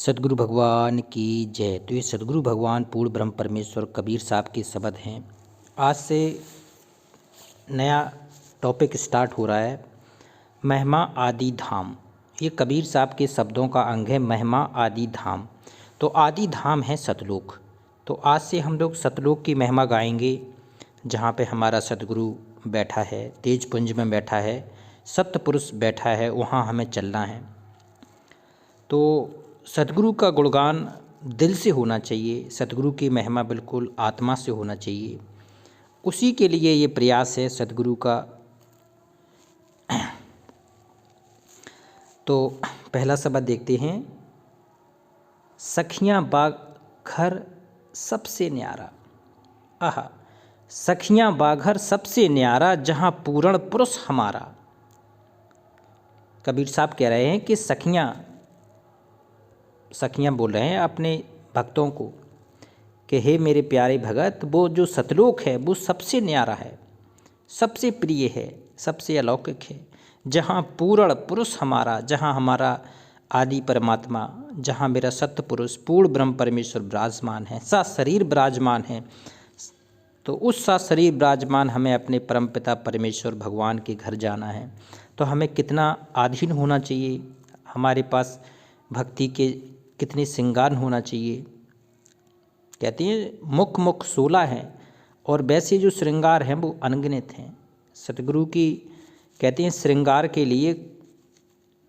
सदगुरु भगवान की जय। तो ये सदगुरु भगवान पूर्ण ब्रह्म परमेश्वर कबीर साहब के शब्द हैं। आज से नया टॉपिक स्टार्ट हो रहा है, महिमा आदि धाम। ये कबीर साहब के शब्दों का अंग है, महिमा आदि धाम। तो आदि धाम है सतलोक। तो आज से हम लोग सतलोक की महिमा गाएंगे, जहाँ पे हमारा सतगुरु बैठा है, तेजपुंज में बैठा है, सप्तपुरुष बैठा है, वहाँ हमें चलना है। तो सतगुरु का गुणगान दिल से होना चाहिए, सतगुरु की महिमा बिल्कुल आत्मा से होना चाहिए। उसी के लिए ये प्रयास है सतगुरु का। तो पहला शब्द देखते हैं, सखियाँ बाघर सबसे न्यारा। आहा, सखियाँ बाघर सबसे न्यारा, जहाँ पूर्ण पुरुष हमारा। कबीर साहब कह रहे हैं कि सखियाँ बोल रहे हैं अपने भक्तों को कि हे मेरे प्यारे भगत, वो जो सतलोक है वो सबसे न्यारा है, सबसे प्रिय है, सबसे अलौकिक है, जहाँ पूर्ण पुरुष हमारा, जहाँ हमारा आदि परमात्मा, जहाँ मेरा सत्य पुरुष पूर्ण ब्रह्म परमेश्वर विराजमान है, सा शरीर विराजमान है। तो उस सा शरीर विराजमान हमें अपने परमपिता परमेश्वर भगवान के घर जाना है। तो हमें कितना अधीन होना चाहिए, हमारे पास भक्ति के कितने श्रृंगार होना चाहिए। कहते हैं मुख 16 हैं और वैसे जो श्रृंगार हैं वो अनगिनत हैं। सतगुरु की कहते हैं श्रृंगार के लिए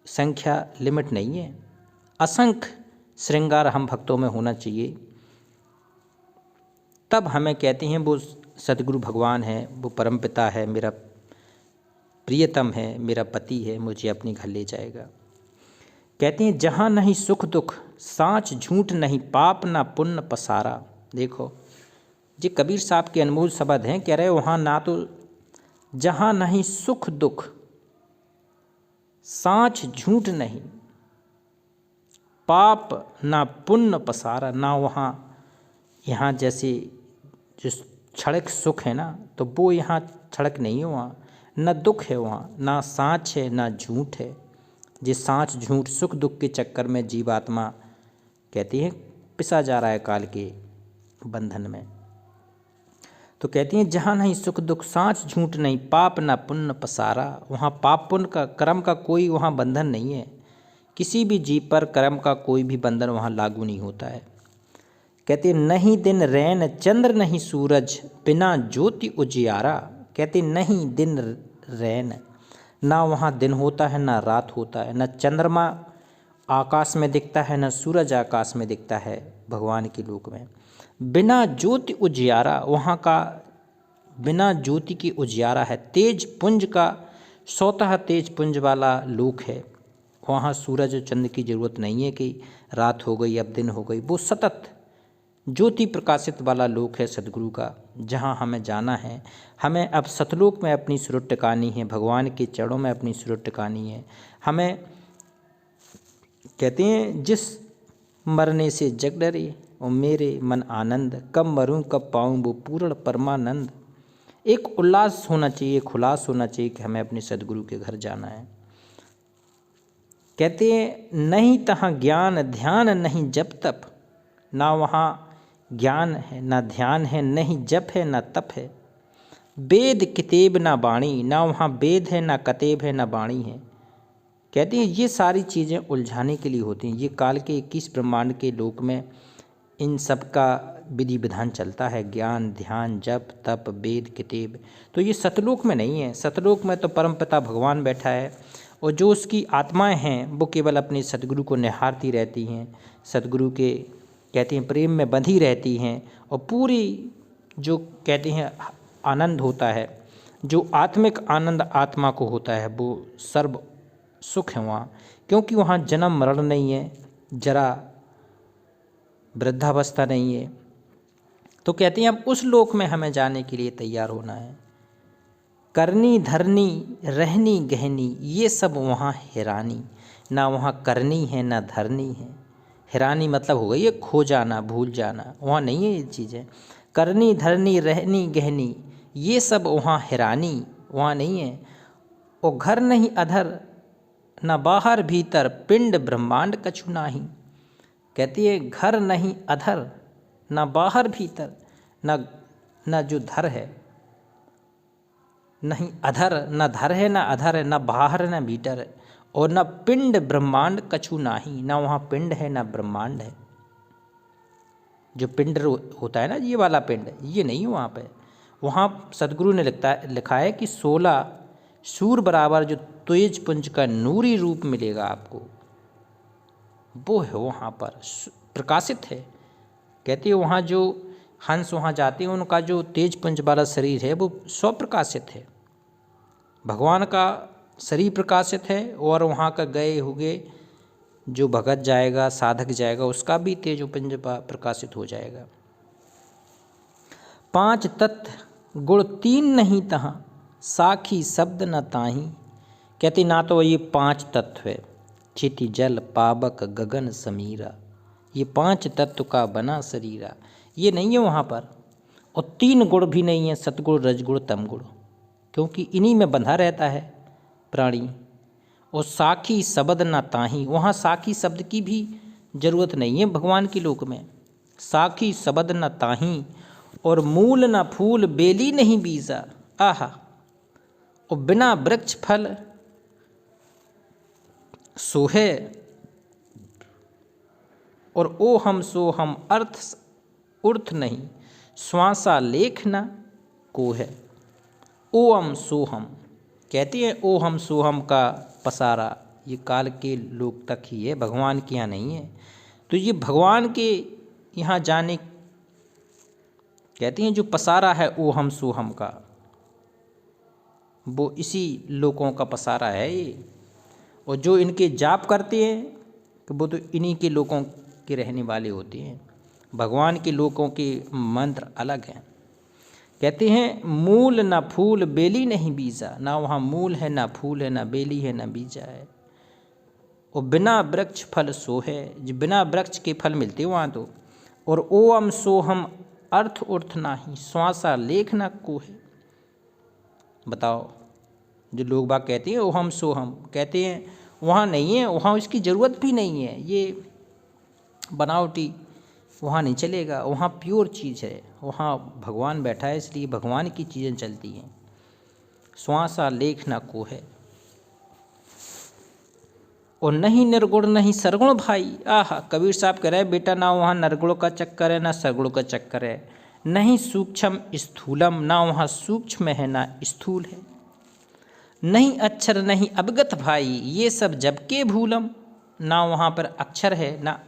संख्या लिमिट नहीं है, असंख्य श्रृंगार हम भक्तों में होना चाहिए। तब हमें कहते हैं वो सतगुरु भगवान है, वो परमपिता है, मेरा प्रियतम है, मेरा पति है, मुझे अपने घर ले जाएगा। कहते हैं जहाँ नहीं सुख दुख, सांच झूठ नहीं, पाप ना पुण्य पसारा। देखो जी, कबीर साहब के अनमोल शब्द हैं। कह रहे वहाँ ना तो जहाँ नहीं सुख दुख, सांच झूठ नहीं, पाप ना पुण्य पसारा। ना वहाँ यहाँ जैसे जो क्षणिक सुख है ना, तो वो यहाँ क्षणिक नहीं है, वहाँ न दुख है, वहाँ ना सांच है ना झूठ है। जिस सांच झूठ सुख दुख के चक्कर में जीवात्मा कहती है पिसा जा रहा है काल के बंधन में। तो कहती हैं जहाँ नहीं सुख दुख, सांच झूठ नहीं, पाप ना पुण्य पसारा। वहाँ पाप पुण्य का कर्म का कोई वहाँ बंधन नहीं है, किसी भी जीव पर कर्म का कोई भी बंधन वहाँ लागू नहीं होता है। कहते हैं नहीं दिन रैन चंद्र नहीं सूरज, बिना ज्योति उजियारा। कहते नहीं दिन रैन, ना वहाँ दिन होता है ना रात होता है, न चंद्रमा आकाश में दिखता है, न सूरज आकाश में दिखता है भगवान के लोक में। बिना ज्योति उजियारा, वहाँ का बिना ज्योति की उजियारा है। तेज पुंज का स्वतः तेज पुंज वाला लोक है, वहाँ सूरज और चंद्र की जरूरत नहीं है कि रात हो गई अब दिन हो गई। वो सतत ज्योति प्रकाशित वाला लोक है सदगुरु का, जहाँ हमें जाना है। हमें अब सतलोक में अपनी सुरत टिकानी है, भगवान के चरणों में अपनी सुरत टिकानी है। हमें कहते हैं जिस मरने से जग डरे और मेरे मन आनंद, कब मरूं कब पाऊं वो पूर्ण परमानंद। एक उल्लास होना चाहिए, खुलास होना चाहिए कि हमें अपने सदगुरु के घर जाना है। कहते हैं नहीं तहाँ ज्ञान ध्यान नहीं जप तप, ना वहाँ ज्ञान है ना ध्यान है, नहीं जप है ना तप है। वेद किताब ना बाणी, ना वहाँ वेद है ना कतेब है ना बाणी है। कहते हैं ये सारी चीज़ें उलझाने के लिए होती हैं। ये काल के 21 ब्रह्मांड के लोक में इन सब का विधि विधान चलता है, ज्ञान ध्यान जप तप वेद किताब। तो ये सतलोक में नहीं है। सतलोक में तो परमपिता भगवान बैठा है और जो उसकी आत्माएं हैं वो केवल अपने सदगुरु को निहारती रहती हैं, सदगुरु के कहते हैं प्रेम में बंधी रहती हैं। और पूरी जो कहते हैं आनंद होता है, जो आत्मिक आनंद आत्मा को होता है, वो सर्व सुख है वहाँ। क्योंकि वहाँ जन्म मरण नहीं है, जरा वृद्धावस्था नहीं है। तो कहते हैं अब उस लोक में हमें जाने के लिए तैयार होना है। करनी धरनी रहनी गहनी, ये सब वहाँ हैरानी। ना वहाँ करनी है ना धरनी है। हैरानी मतलब हो गई ये खो जाना, भूल जाना, वहाँ नहीं है ये चीज़ें। करनी धरनी रहनी गहनी, ये सब वहाँ हैरानी, वहाँ नहीं है। और घर नहीं अधर, न बाहर भीतर, पिंड ब्रह्मांड कछु नाही। कहती है घर नहीं अधर, ना बाहर भीतर, ना जो धर है, नहीं अधर, ना धर है, ना अधर है, ना बाहर है, ना भीतर है, और ना पिंड ब्रह्मांड कछु नाही, ना वहाँ पिंड है ना ब्रह्मांड है। जो पिंड होता है ना, ये वाला पिंड, ये नहीं वहाँ पे। वहाँ सदगुरु ने लिखा है कि 16 सूर बराबर जो तेज पुंज का नूरी रूप मिलेगा आपको, वो है वहाँ पर, प्रकाशित है। कहती है वहाँ जो हंस वहाँ जाते हैं, उनका जो तेज पुंज वाला शरीर है वो स्वप्रकाशित है। भगवान का शरीर प्रकाशित है, और वहाँ का गए हुए जो भगत जाएगा, साधक जाएगा, उसका भी तेज पुंज प्रकाशित हो जाएगा। 5 तत्व गुण 3 नहीं तहाँ, साखी शब्द न ताही। कहती ना तो ये 5 तत्व है, चिति जल पावक गगन समीरा, ये 5 तत्व का बना शरीरा, ये नहीं है वहाँ पर। और 3 गुण भी नहीं है, सतगुण रजगुण तमगुण, क्योंकि इन्हीं में बंधा रहता है प्राणी। और साखी शब्द ना ताही, वहाँ साखी शब्द की भी जरूरत नहीं है भगवान के लोक में। साखी शब्द न ताही, और मूल न फूल बेली नहीं बीजा, आहा। और बिना वृक्ष फल सोहे, और ओ हम सो हम अर्थ उर्थ नहीं, श्वासा लेख न को है। ओम सोहम, कहती है ओ हम सोहम का पसारा ये काल के लोग तक ही है, भगवान के यहाँ नहीं है। तो ये भगवान के यहाँ जाने, कहती हैं जो पसारा है ओ हम सोहम का, वो इसी लोगों का पसारा है ये। और जो इनके जाप करते हैं तो वो तो इन्हीं के लोगों के रहने वाले होते हैं। भगवान के लोगों के मंत्र अलग हैं। कहते हैं मूल ना फूल बेली नहीं बीजा, ना वहाँ मूल है ना फूल है ना बेली है ना बीजा है। और बिना वृक्ष फल सो है, जो बिना वृक्ष के फल मिलते वहाँ तो। और ओम सोहम अर्थ उर्थ नाही, श्वासा लेख ना को है। बताओ, जो लोग बाग कहते हैं ओहम सोहम, कहते हैं वहाँ नहीं है, वहाँ उसकी ज़रूरत भी नहीं है, ये बनावटी वहाँ नहीं चलेगा, वहाँ प्योर चीज़ है, वहाँ भगवान बैठा है, इसलिए भगवान की चीज़ें चलती हैं। श्वासा लेख ना को है। और नहीं निर्गुण नहीं सरगुण भाई, आहा। कबीर साहब कह रहे हैं बेटा ना वहाँ निर्गुण का चक्कर है ना सरगुण का चक्कर है, नहीं सूक्ष्म स्थूलम, ना वहाँ सूक्ष्म है ना स्थूल है। नहीं अक्षर नहीं अवगत भाई, ये सब जबके भूलम, ना वहाँ पर अक्षर है ना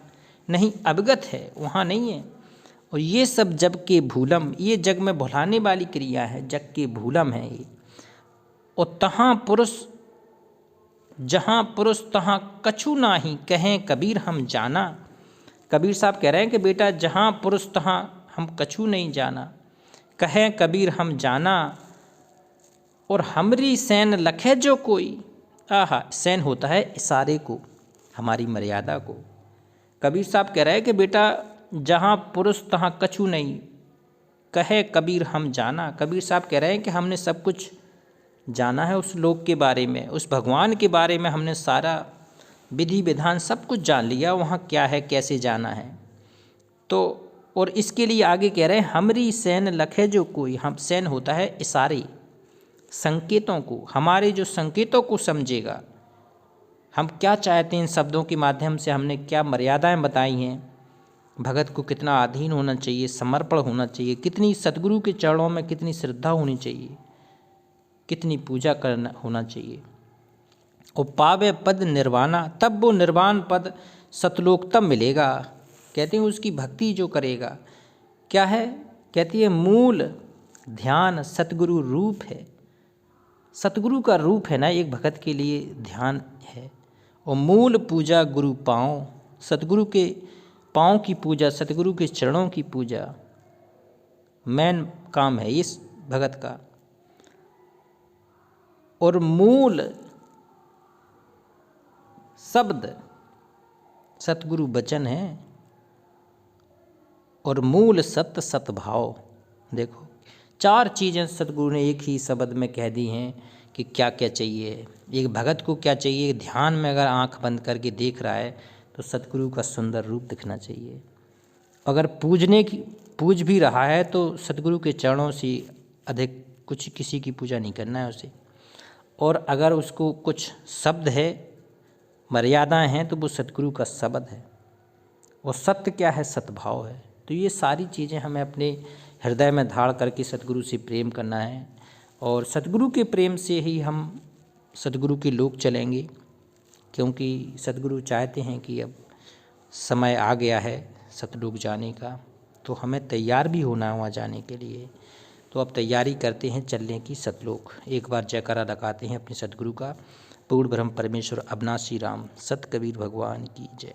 नहीं अवगत है, वहाँ नहीं है। और ये सब जबके भूलम, ये जग में भुलाने वाली क्रिया है, जग के भूलम है ये। और तहाँ पुरुष जहाँ पुरुष तहाँ कछु नाही, कहें कबीर हम जाना। कबीर साहब कह रहे हैं कि बेटा जहाँ पुरुष तहाँ हम कछु नहीं जाना, कहें कबीर हम जाना। और हमरी सैन लखे जो कोई, आहा। सैन होता है इशारे को, हमारी मर्यादा को। कबीर साहब कह रहे हैं कि बेटा जहाँ पुरुष तहाँ कछु नहीं, कहे कबीर हम जाना। कबीर साहब कह रहे हैं कि हमने सब कुछ जाना है उस लोक के बारे में, उस भगवान के बारे में हमने सारा विधि विधान सब कुछ जान लिया, वहाँ क्या है कैसे जाना है। तो और इसके लिए आगे कह रहे हैं हमरी सैन लखे जो कोई, हम सैन होता है इशारे संकेतों को, हमारे जो संकेतों को समझेगा, हम क्या चाहते हैं इन शब्दों के माध्यम से, हमने क्या मर्यादाएं बताई हैं, भगत को कितना अधीन होना चाहिए, समर्पण होना चाहिए, कितनी सतगुरु के चरणों में कितनी श्रद्धा होनी चाहिए, कितनी पूजा करना होना चाहिए। और पावे पद निर्वाणा, तब वो निर्वाण पद सतलोक तब मिलेगा। कहते हैं उसकी भक्ति जो करेगा क्या है, कहती है मूल ध्यान सतगुरु रूप है। सतगुरु का रूप है ना एक भगत के लिए ध्यान है। और मूल पूजा गुरु पाँव, सतगुरु के पाँव की पूजा, सतगुरु के चरणों की पूजा मेन काम है इस भगत का। और मूल शब्द सतगुरु वचन है, और मूल सत्य सतभाव। देखो 4 चीज़ें सतगुरु ने एक ही शब्द में कह दी हैं कि क्या क्या चाहिए एक भगत को, क्या चाहिए। ध्यान में अगर आंख बंद करके देख रहा है तो सतगुरु का सुंदर रूप दिखना चाहिए। अगर पूज भी रहा है तो सतगुरु के चरणों से अधिक कुछ किसी की पूजा नहीं करना है उसे। और अगर उसको कुछ शब्द है, मर्यादाएं हैं, तो वो सतगुरु का शब्द है। और सत्य क्या है? सद्भाव है। तो ये सारी चीज़ें हमें अपने हृदय में धारण करके सतगुरु से प्रेम करना है, और सतगुरु के प्रेम से ही हम सतगुरु के लोक चलेंगे, क्योंकि सतगुरु चाहते हैं कि अब समय आ गया है सतलोक जाने का, तो हमें तैयार भी होना है वहाँ जाने के लिए। तो अब तैयारी करते हैं चलने की सतलोक। एक बार जयकारा लगाते हैं अपने सतगुरु का। पूर्ण ब्रह्म परमेश्वर अविनाशी राम सत कबीर भगवान की जय।